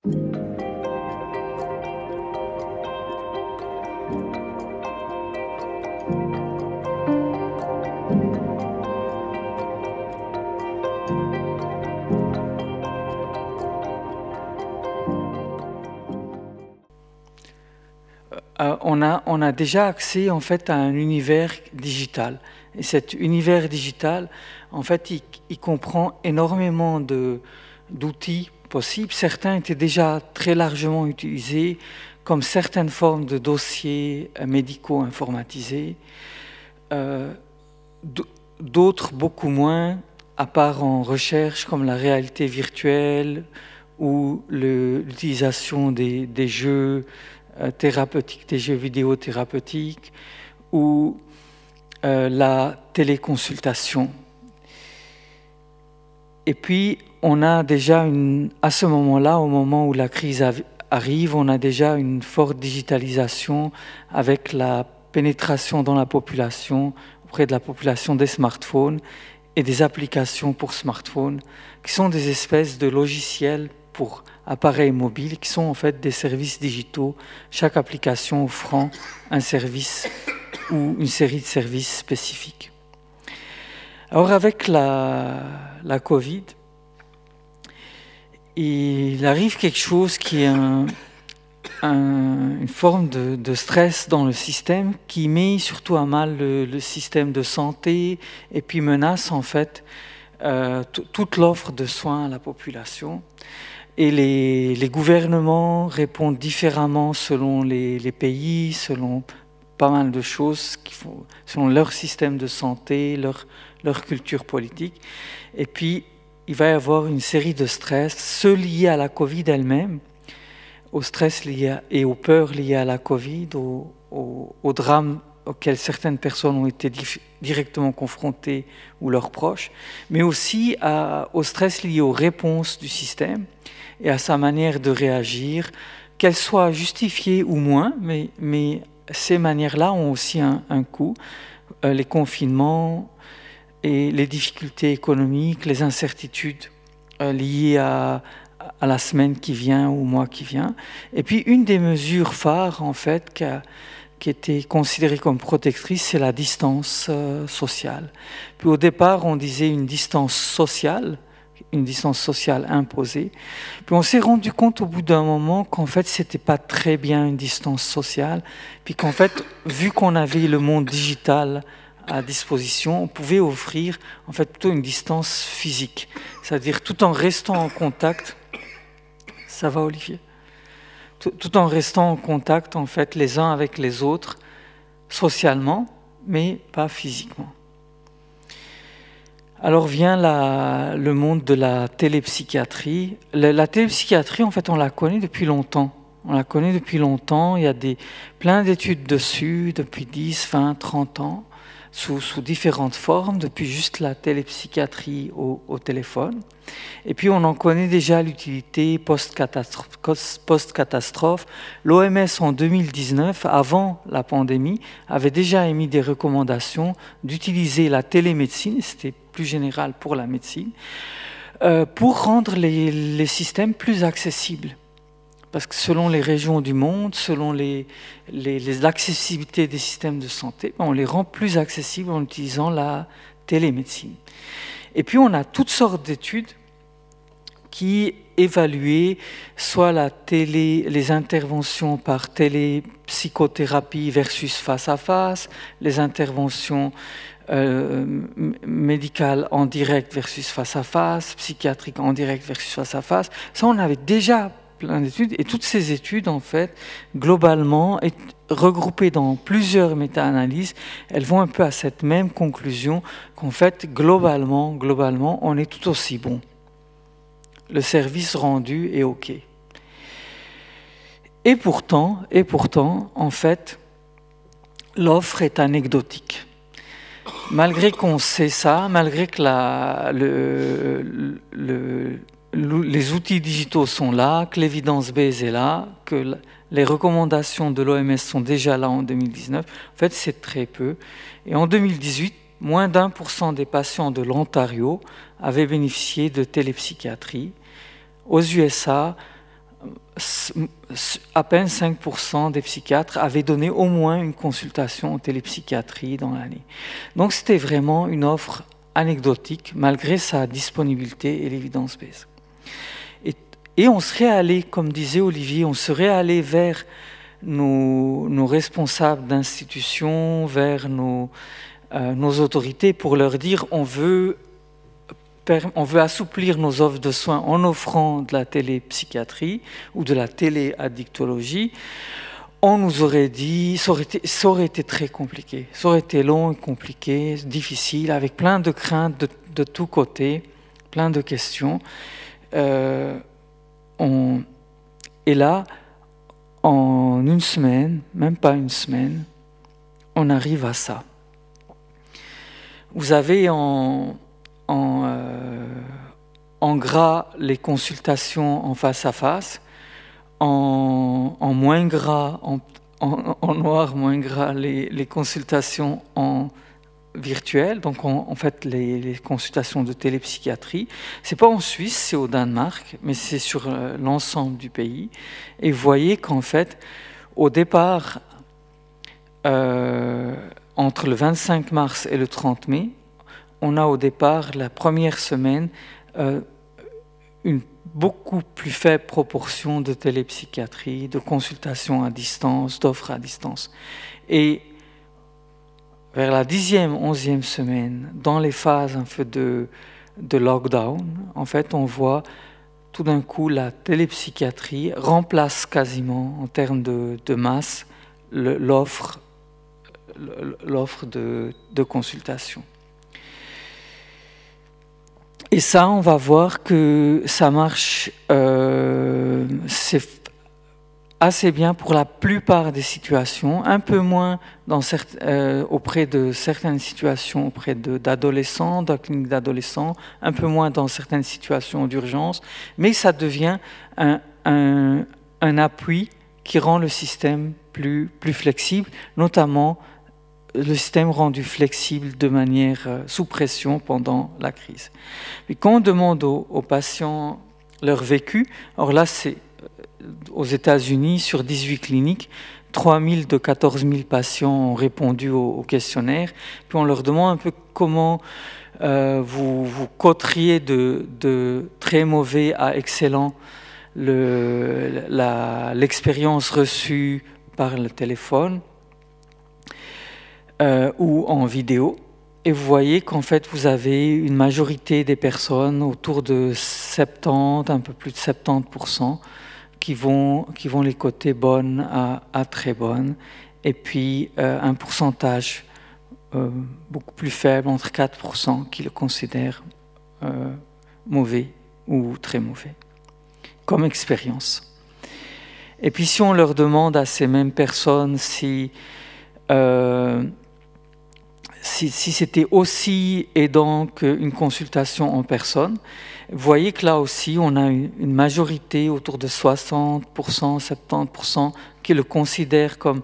On a déjà accès en fait à un univers digital. Et cet univers digital, en fait, il comprend énormément d'outils possibles. Certains étaient déjà très largement utilisés, comme certaines formes de dossiers médicaux informatisés. D'autres beaucoup moins, à part en recherche, comme la réalité virtuelle ou l'utilisation des jeux thérapeutiques, des jeux vidéo thérapeutiques, ou la téléconsultation. Et puis, on a déjà à ce moment-là, au moment où la crise arrive, on a déjà une forte digitalisation avec la pénétration dans la population, auprès de la population des smartphones et des applications pour smartphones, qui sont des espèces de logiciels pour appareils mobiles, qui sont en fait des services digitaux, chaque application offrant un service ou une série de services spécifiques. Alors avec la Covid, il arrive quelque chose qui est une forme de stress dans le système qui met surtout à mal le système de santé et puis menace en fait toute l'offre de soins à la population. Et les gouvernements répondent différemment selon les pays, selon pas mal de choses, selon leur système de santé, leur culture politique. Et puis, il va y avoir une série de stress, ceux liés à la Covid elle-même, au stress et aux peurs liées à la Covid, au drame auxquels certaines personnes ont été directement confrontées ou leurs proches, mais aussi au stress lié aux réponses du système et à sa manière de réagir, qu'elles soient justifiées ou moins, mais ces manières-là ont aussi un coût. Les confinements et les difficultés économiques, les incertitudes liées à la semaine qui vient ou au mois qui vient. Et puis une des mesures phares en fait qui était considérée comme protectrice, c'est la distance sociale. Puis au départ, on disait une distance sociale imposée. Puis on s'est rendu compte au bout d'un moment qu'en fait, c'était pas très bien une distance sociale, puis qu'en fait, vu qu'on avait le monde digital à disposition, on pouvait offrir en fait plutôt une distance physique, c'est-à-dire tout en restant en contact. Ça va, Olivier? Tout en restant en contact en fait les uns avec les autres, socialement, mais pas physiquement. Alors vient le monde de la télépsychiatrie. La télépsychiatrie, en fait, on la connaît depuis longtemps. On la connaît depuis longtemps. Il y a plein d'études dessus depuis 10, 20, 30 ans, sous différentes formes, depuis juste la télépsychiatrie au téléphone. Et puis on en connaît déjà l'utilité post-catastrophe. L'OMS en 2019, avant la pandémie, avait déjà émis des recommandations d'utiliser la télémédecine, c'était plus général pour la médecine, pour rendre les systèmes plus accessibles. Parce que selon les régions du monde, selon l'accessibilité des systèmes de santé, on les rend plus accessibles en utilisant la télémédecine. Et puis on a toutes sortes d'études qui évaluaient soit les interventions par télépsychothérapie versus face à face, les interventions médicales en direct versus face à face, psychiatriques en direct versus face à face. Ça, on avait déjà plein d'études, et toutes ces études, en fait, globalement, regroupées dans plusieurs méta-analyses, elles vont un peu à cette même conclusion qu'en fait, globalement, on est tout aussi bon. Le service rendu est OK. Et pourtant, en fait, l'offre est anecdotique. Malgré qu'on sait ça, malgré que les outils digitaux sont là, que l'évidence-base est là, que les recommandations de l'OMS sont déjà là en 2019, en fait, c'est très peu. Et en 2018, moins d'1% des patients de l'Ontario avaient bénéficié de télépsychiatrie. Aux USA, à peine 5% des psychiatres avaient donné au moins une consultation en télépsychiatrie dans l'année. Donc c'était vraiment une offre anecdotique malgré sa disponibilité et l'évidence-based. Et on serait allé, comme disait Olivier, on serait allé vers nos responsables d'institutions, vers nos autorités pour leur dire on veut assouplir nos offres de soins en offrant de la télépsychiatrie ou de la téléaddictologie. On nous aurait dit, ça aurait été très compliqué, ça aurait été long et compliqué, difficile, avec plein de craintes de tous côtés, plein de questions. Et là, en une semaine, même pas une semaine, on arrive à ça. Vous avez en gras les consultations en face à face, en moins gras, en noir moins gras les consultations en virtuel, donc en fait les consultations de télépsychiatrie. C'est pas en Suisse, c'est au Danemark, mais c'est sur l'ensemble du pays. Et vous voyez qu'en fait, au départ, entre le 25 mars et le 30 mai, on a au départ, la première semaine, une beaucoup plus faible proportion de télépsychiatrie, de consultations à distance, d'offres à distance. Et vers la 10e, 11e semaine, dans les phases un peu de lockdown, en fait, on voit tout d'un coup la télépsychiatrie remplace quasiment, en termes de masse, l'offre de consultation. Et ça, on va voir que ça marche, c'est assez bien pour la plupart des situations, un peu moins auprès de certaines situations, auprès d'adolescents, de la clinique d'adolescents, un peu moins dans certaines situations d'urgence, mais ça devient un appui qui rend le système plus flexible, notamment le système rendu flexible de manière sous pression pendant la crise. Puis quand on demande aux patients leur vécu, alors là c'est aux États-Unis, sur 18 cliniques, 3 000 de 14 000 patients ont répondu au questionnaire. Puis on leur demande un peu comment vous coteriez de très mauvais à excellent l'expérience reçue par le téléphone ou en vidéo. Et vous voyez qu'en fait, vous avez une majorité des personnes, autour de 70, un peu plus de 70%, qui vont les coter bonnes à très bonnes, et puis un pourcentage beaucoup plus faible, entre 4%, qui le considèrent mauvais ou très mauvais, comme expérience. Et puis si on leur demande à ces mêmes personnes si c'était aussi aidant qu'une consultation en personne, vous voyez que là aussi, on a une majorité autour de 60%, 70% qui le considèrent comme,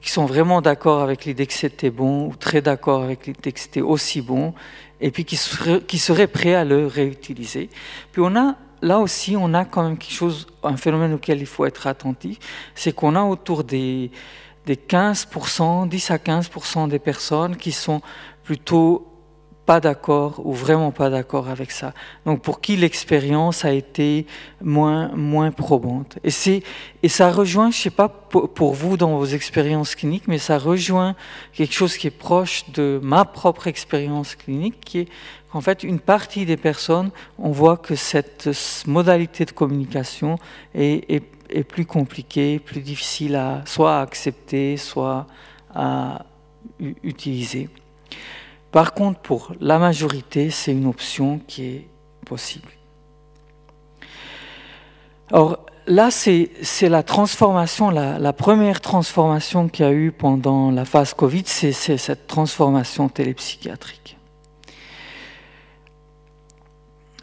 qui sont vraiment d'accord avec l'idée que c'était bon, ou très d'accord avec l'idée que c'était aussi bon, et puis qui seraient prêts à le réutiliser. Puis là aussi, on a quand même quelque chose, un phénomène auquel il faut être attentif, c'est qu'on a autour des 15%, 10 à 15% des personnes qui sont plutôt pas d'accord ou vraiment pas d'accord avec ça. Donc pour qui l'expérience a été moins probante. Et ça rejoint, je sais pas pour vous dans vos expériences cliniques, mais ça rejoint quelque chose qui est proche de ma propre expérience clinique, qui est qu'en fait une partie des personnes, on voit que cette modalité de communication est plus compliqué, plus difficile soit à accepter, soit à utiliser. Par contre, pour la majorité, c'est une option qui est possible. Alors là, c'est la transformation, la première transformation qu'il y a eu pendant la phase Covid, c'est cette transformation télépsychiatrique.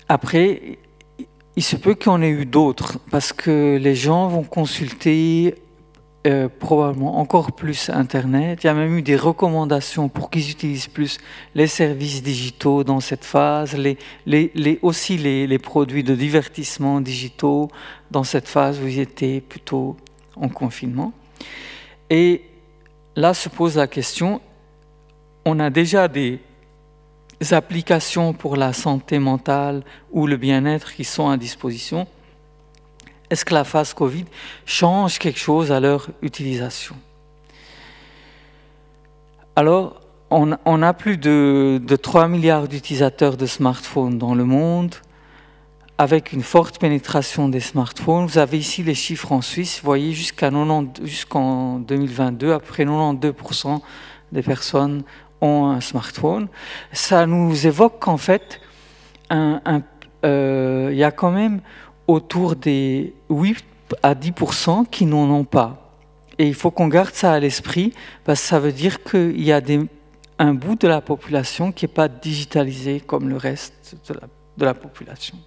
Après, il se peut qu'il y en ait eu d'autres, parce que les gens vont consulter probablement encore plus Internet. Il y a même eu des recommandations pour qu'ils utilisent plus les services digitaux dans cette phase, aussi les produits de divertissement digitaux dans cette phase où ils étaient plutôt en confinement. Et là se pose la question, on a déjà des applications pour la santé mentale ou le bien-être qui sont à disposition. Est-ce que la phase Covid change quelque chose à leur utilisation? Alors, on a plus de 3 milliards d'utilisateurs de smartphones dans le monde, avec une forte pénétration des smartphones. Vous avez ici les chiffres en Suisse. Vous voyez, jusqu'en 2022, à peu près 92% des personnes ont un smartphone. Ça nous évoque qu'en fait, il y a quand même autour des 8 à 10% qui n'en ont pas. Et il faut qu'on garde ça à l'esprit, parce que ça veut dire qu'il y a un bout de la population qui n'est pas digitalisé comme le reste de la population.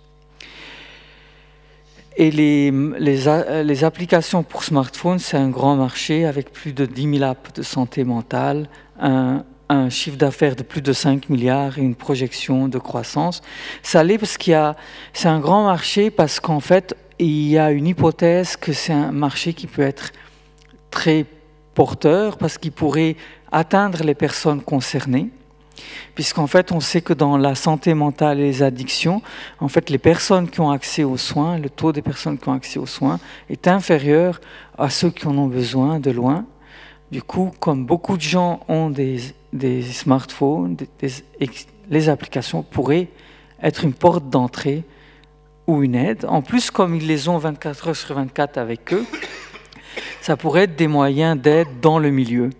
Et les applications pour smartphone, c'est un grand marché avec plus de 10 000 apps de santé mentale, un chiffre d'affaires de plus de 5 milliards et une projection de croissance. Ça l'est parce c'est un grand marché parce qu'en fait, il y a une hypothèse que c'est un marché qui peut être très porteur parce qu'il pourrait atteindre les personnes concernées. Puisqu'en fait, on sait que dans la santé mentale et les addictions, en fait, les personnes qui ont accès aux soins, le taux des personnes qui ont accès aux soins est inférieur à ceux qui en ont besoin de loin. Du coup, comme beaucoup de gens ont des smartphones, les applications pourraient être une porte d'entrée ou une aide. En plus, comme ils les ont 24 heures sur 24 avec eux, ça pourrait être des moyens d'aide dans le milieu.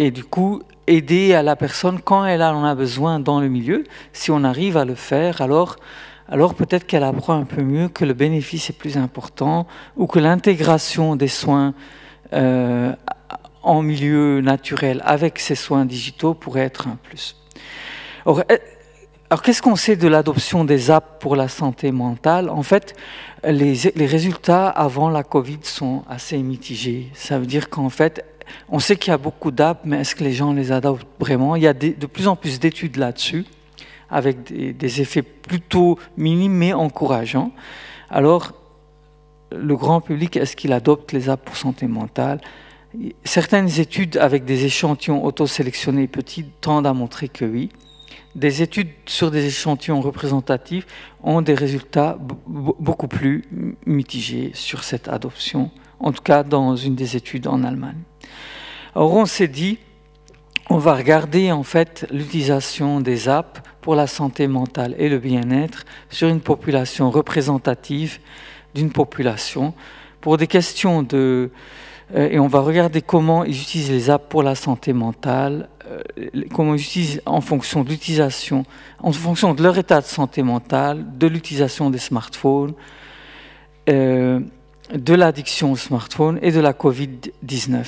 Et du coup, aider à la personne quand elle en a besoin dans le milieu. Si on arrive à le faire, alors peut-être qu'elle apprend un peu mieux que le bénéfice est plus important ou que l'intégration des soins en milieu naturel avec ces soins digitaux pourrait être un plus. Alors qu'est-ce qu'on sait de l'adoption des apps pour la santé mentale? En fait, les résultats avant la Covid sont assez mitigés. Ça veut dire qu'en fait, on sait qu'il y a beaucoup d'apps, mais est-ce que les gens les adoptent vraiment? Il y a de plus en plus d'études là-dessus, avec des effets plutôt minimes, mais encourageants. Alors, le grand public, est-ce qu'il adopte les apps pour santé mentale? Certaines études avec des échantillons auto-sélectionnés petits tendent à montrer que oui. Des études sur des échantillons représentatifs ont des résultats beaucoup plus mitigés sur cette adoption, en tout cas dans une des études en Allemagne. Alors on s'est dit, on va regarder en fait l'utilisation des apps pour la santé mentale et le bien-être sur une population représentative d'une population pour des questions et on va regarder comment ils utilisent les apps pour la santé mentale, comment ils utilisent en fonction de l'utilisation, en fonction de leur état de santé mentale, de l'utilisation des smartphones, de l'addiction au smartphone et de la Covid-19.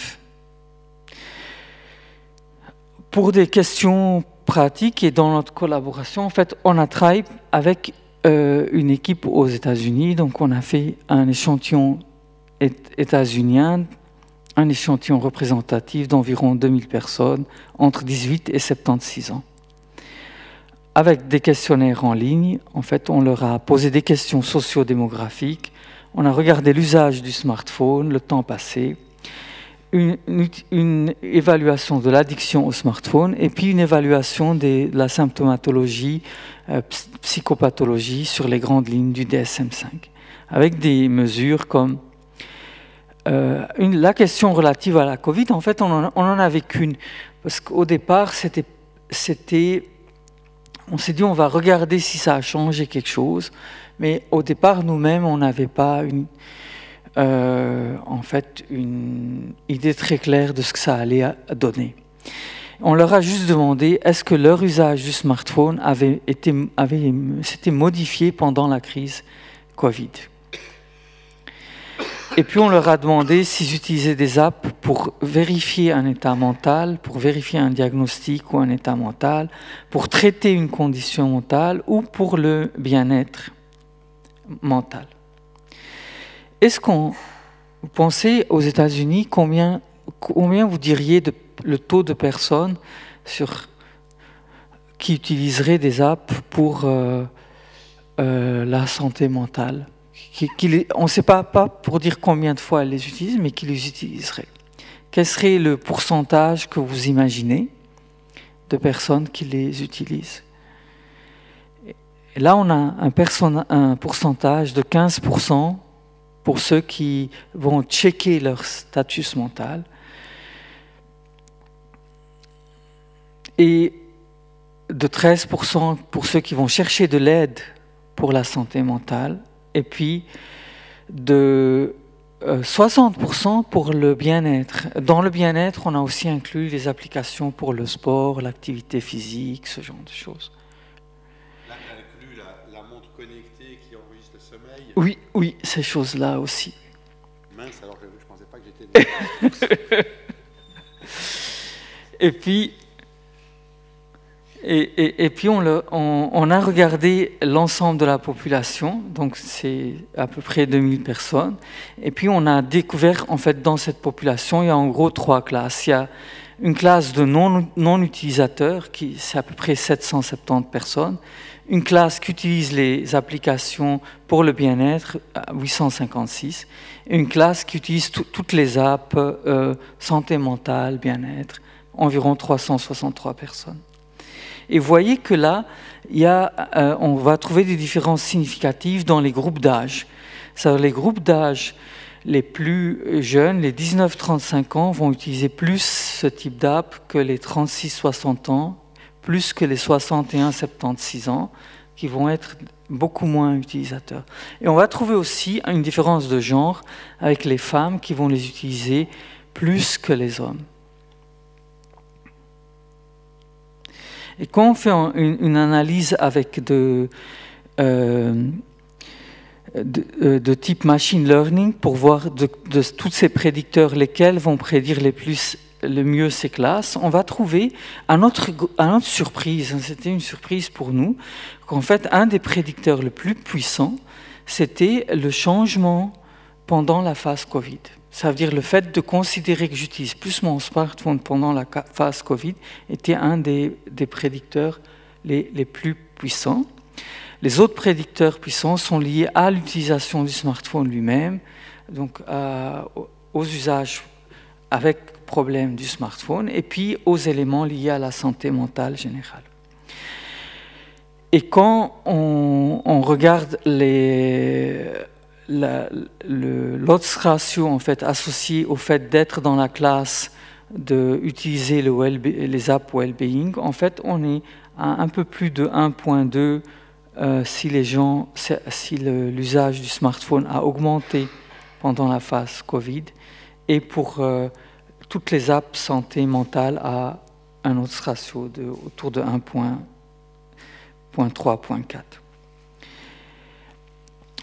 Pour des questions pratiques et dans notre collaboration, en fait, on a travaillé avec une équipe aux États-Unis. Donc, on a fait un échantillon états-unien, un échantillon représentatif d'environ 2000 personnes entre 18 et 76 ans. Avec des questionnaires en ligne, en fait, on leur a posé des questions socio-démographiques. On a regardé l'usage du smartphone, le temps passé, une évaluation de l'addiction au smartphone et puis une évaluation de la symptomatologie, psychopathologie sur les grandes lignes du DSM-5, avec des mesures comme la question relative à la Covid. En fait, on en avait qu'une, parce qu'au départ, on s'est dit on va regarder si ça a changé quelque chose, mais au départ, nous-mêmes, on n'avait pas en fait une idée très claire de ce que ça allait donner. On leur a juste demandé est-ce que leur usage du smartphone s'était modifié pendant la crise Covid. Et puis on leur a demandé s'ils utilisaient des apps pour vérifier un état mental, pour vérifier un diagnostic ou un état mental, pour traiter une condition mentale ou pour le bien-être mental. Et ce qu'on vous pensez aux États-Unis, combien vous diriez le taux de personnes qui utiliseraient des apps pour la santé mentale? On ne sait pas pour dire combien de fois elles les utilisent, mais qui les utiliseraient. Quel serait le pourcentage que vous imaginez de personnes qui les utilisent? Et là, on a un pourcentage de 15% pour ceux qui vont checker leur status mental. Et de 13% pour ceux qui vont chercher de l'aide pour la santé mentale. Et puis de 60% pour le bien-être. Dans le bien-être, on a aussi inclus les applications pour le sport, l'activité physique, ce genre de choses. Là, on a inclus la montre connectée qui enregistre le sommeil. Oui, oui, ces choses-là aussi. Mince, alors je ne pensais pas que j'étais dedans. Et puis on a regardé l'ensemble de la population, donc c'est à peu près 2000 personnes, et puis on a découvert, en fait, dans cette population, il y a en gros 3 classes. Il y a une classe de non-utilisateurs, c'est à peu près 770 personnes, une classe qui utilise les applications pour le bien-être, 856, et une classe qui utilise toutes les apps, santé mentale, bien-être, environ 363 personnes. Et vous voyez que là, on va trouver des différences significatives dans les groupes d'âge. C'est-à-dire les groupes d'âge les plus jeunes, les 19-35 ans, vont utiliser plus ce type d'app que les 36-60 ans, plus que les 61-76 ans, qui vont être beaucoup moins utilisateurs. Et on va trouver aussi une différence de genre avec les femmes qui vont les utiliser plus que les hommes. Et quand on fait une analyse avec de type machine learning pour voir de tous ces prédicteurs lesquels vont prédire le mieux ces classes, on va trouver à notre surprise, c'était une surprise pour nous, qu'en fait un des prédicteurs le plus puissants, c'était le changement pendant la phase Covid. Ça veut dire le fait de considérer que j'utilise plus mon smartphone pendant la phase Covid était un des prédicteurs les plus puissants. Les autres prédicteurs puissants sont liés à l'utilisation du smartphone lui-même, donc aux usages avec problème du smartphone, et puis aux éléments liés à la santé mentale générale. Et quand on regarde l'odds ratio en fait, associé au fait d'être dans la classe, d'utiliser les apps well-being, en fait, on est à un peu plus de 1,2 si l'usage du smartphone a augmenté pendant la phase Covid, et pour toutes les apps santé mentale à un odds ratio autour de 1,3, 1,4.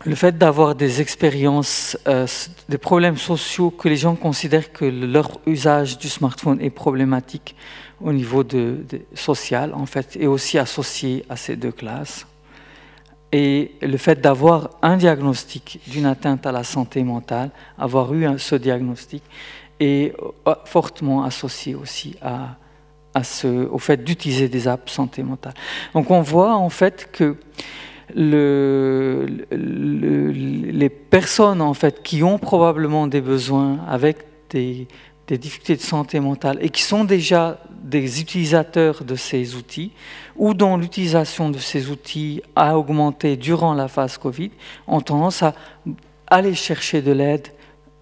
Le fait d'avoir des expériences, des problèmes sociaux que les gens considèrent que leur usage du smartphone est problématique au niveau social, en fait, est aussi associé à ces deux classes. Et le fait d'avoir un diagnostic d'une atteinte à la santé mentale, avoir eu ce diagnostic, est fortement associé aussi au fait d'utiliser des apps santé mentale. Donc on voit en fait que les personnes en fait, qui ont probablement des besoins avec des difficultés de santé mentale et qui sont déjà des utilisateurs de ces outils ou dont l'utilisation de ces outils a augmenté durant la phase Covid, ont tendance à aller chercher de l'aide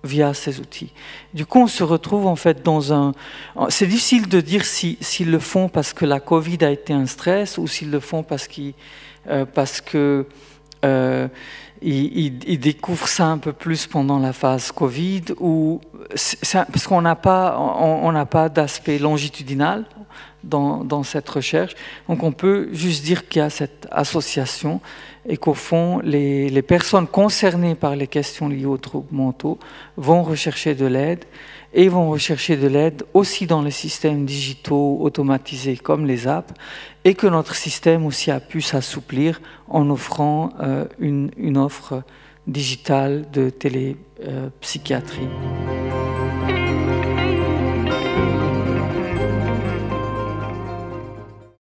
via ces outils. Du coup, on se retrouve en fait dans un... C'est difficile de dire s'ils le font parce que la Covid a été un stress ou s'ils le font parce qu'ils découvrent ça un peu plus pendant la phase Covid, ou parce qu'on n'a pas d'aspect longitudinal dans cette recherche. Donc on peut juste dire qu'il y a cette association et qu'au fond, les personnes concernées par les questions liées aux troubles mentaux vont rechercher de l'aide, et vont rechercher de l'aide aussi dans les systèmes digitaux automatisés comme les apps, et que notre système aussi a pu s'assouplir en offrant une offre digitale de télépsychiatrie.